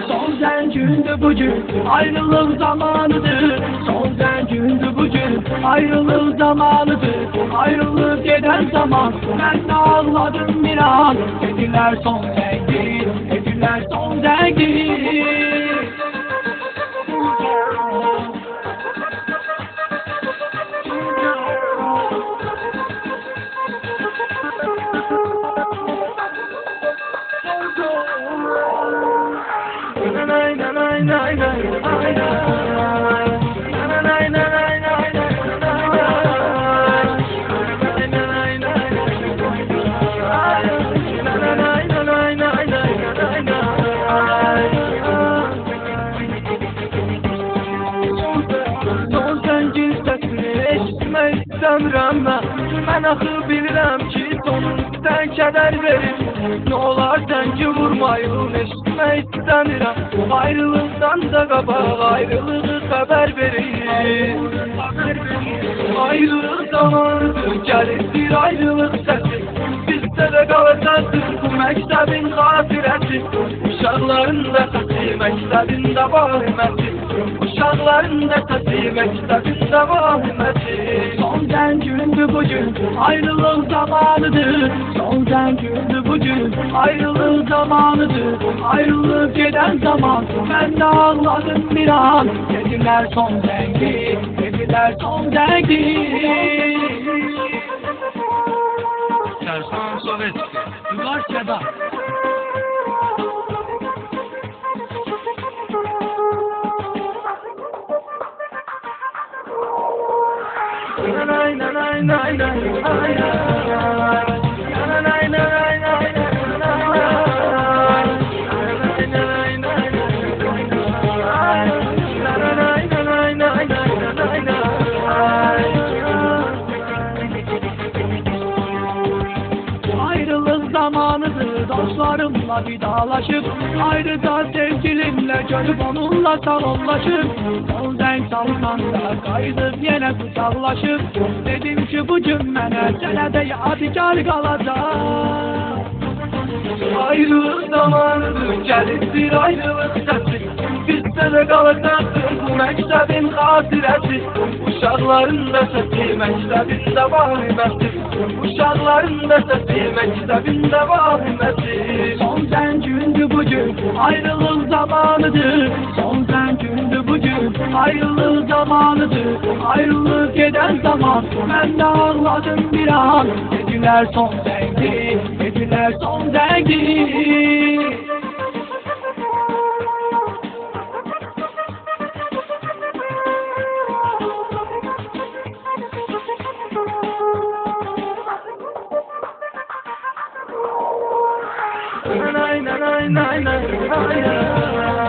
Son zencündü bugün, ayrılık zamanıdır. Son zencündü bugün, ayrılık zamanıdır. Ayrılık eden zaman, ben de ağladım bir an. Dediler son zenci, dediler son zenci. Mən axı bilirəm ki, sonundan kədər verir. Nə olar zəngi vurmayın, eşitmək istəmirəm. Ayrılıqdan da qabaq ayrılığı xəbər verir. Ayrılıq zamanıdır, gəlir bir ayrılıq səsi. Bizdə də qalacaqdır bu məktəbin xatirəsi. Uşaqların da səsi, məktəbin də vahməsi. Uşaqların da səsi, məktəbin də vahməsi. Son zencündü bugün, ayrılık zamanıdır. Son zencündü bugün, ayrılık zamanıdır. Ayrılık eden zaman, ben de ağladım bir an. Dediler son zengi, dediler son zengi. Çarşamba Sovetski. Yuvarçada. Ayrılık zamanıdır, dostlarımla vidalaşıp ayrıca sevgilimle görüp onunla salonlaşıp son zenk salonanda kaydıp yine kucaklaşıp dedim ki bu cümlene senede yadigar kalacak. Ayrılık zamanıdır, gelir bir ayrılık sesi. Bizdə də qalacaqdır bu məktəbin xatirəsi. Uşaqların da səsi, məktəbin də vahməsi. Uşaqların da səsi, məktəbin də vahməsi. Son zencündü bugün, ayrılık zamanıdır. Son zencündü bugün, ayrılık zamanıdır. Ayrılık eden zaman, ben de ağladım bir an. Dediler son zengi, dediler son zengi. Nay nay nay nay nay nay.